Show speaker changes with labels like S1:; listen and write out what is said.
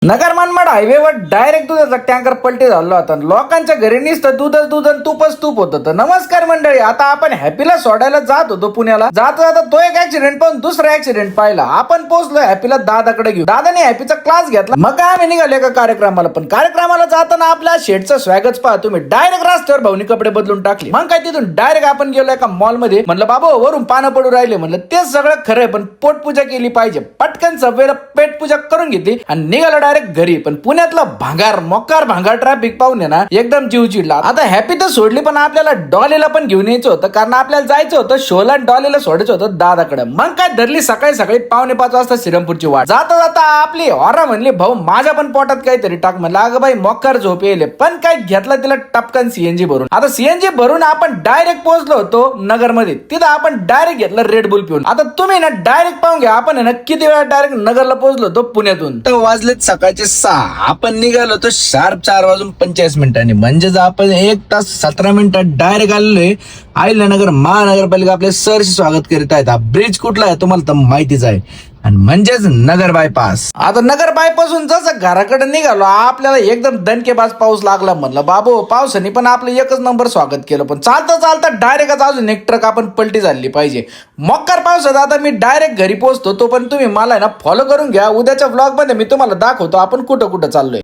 S1: नगर मनमाड हायवेवर डायरेक्ट दुधाचा टँकर पलटी झाला होता. लोकांच्या घरी नुसतं दूधच आणि तूपच तूप होत. नमस्कार मंडळी, आता आपण हॅपीला सोडायला जात होतो पुण्याला. जाता जाता तो एक ऍक्सिडेंट पाहून दुसरा ऍक्सिडेंट पाहिला. आपण पोहोचलो हॅपीला दादाकडे घेऊन. दादाने हॅपीचा क्लास घेतला. मग आम्ही निघालो एका कार्यक्रमाला. पण कार्यक्रमाला जाताना आपल्या शेडचं स्वॅगच पहा तुम्ही. डायरेक्ट रस्त्यावर भाऊनी कपडे बदलून टाकले. मग काय तिथून डायरेक्ट आपण गेलो एका मॉल मध्ये. म्हणलं बाबा वरून पानं पडू राहिले. म्हणलं तेच सगळं खरंय, पण पोटपूजा केली पाहिजे. पटकन सबवेला पेटपूजा करून घेतली आणि निघालो डायरेक्ट घरी. पण पुण्यातला मोकार भांगार ट्रॅफिक पाहून ना एकदम जीव चिडला. आता हॅपी तर सोडली, पण आपल्याला डॉलीला पण घेऊन यायचं होतं, कारण आपल्याला जायचं होतं शोला डॉलीला सोडायचं होतं दादाकडे. मग काय धरली सकाळी 5:45 वाजता श्रीरामपूरची वाट. जाता जाता आपली ऑरा म्हणली भाऊ माझ्या पण पोटात काहीतरी टाक. म्हणलं अगं बाई मोकार झोप येईल. पण काय घेतलं तिला टपकन सीएनजी भरून. आता सीएनजी भरून आपण डायरेक्ट पोहोचलो होतो नगर मध्ये. तिथं आपण डायरेक्ट घेतलं रेडबुल पिऊन. आता तुम्ही ना डायरेक्ट पाहून घ्या आपण ना किती वेळा डायरेक्ट नगरला पोहोचलो होतो पुण्यातून. तर वाजलेत सकाळचे 6. आपण निघालो होतो शार्प 4:45. म्हणजेच आपण 1 तास 17 मिनिटात डायरेक्ट आलेलोय अहिल्यानगर महानगरपालिका. आपले सरशी स्वागत करीत आहेत. हा ब्रिज कुठला आहे तुम्हाला तर माहितीच आहे, आणि म्हणजेच नगर बायपास. आता नगर बायपासून जसं घराकडे निघालो आपल्याला एकदम दणकेबाज पाऊस लागला. म्हणलं बाबू पावसाने पण आपलं एकच नंबर स्वागत केलं. पण चालता चालता डायरेक्ट अजून एक ट्रक आपण पलटी झाली पाहिजे. मक्कर पावसात आता मी डायरेक्ट घरी पोहोचतो. तो पण तुम्ही मला ना फॉलो करून घ्या. उद्याच्या ब्लॉग मध्ये मी तुम्हाला दाखवतो आपण कुठं कुठं चाललोय.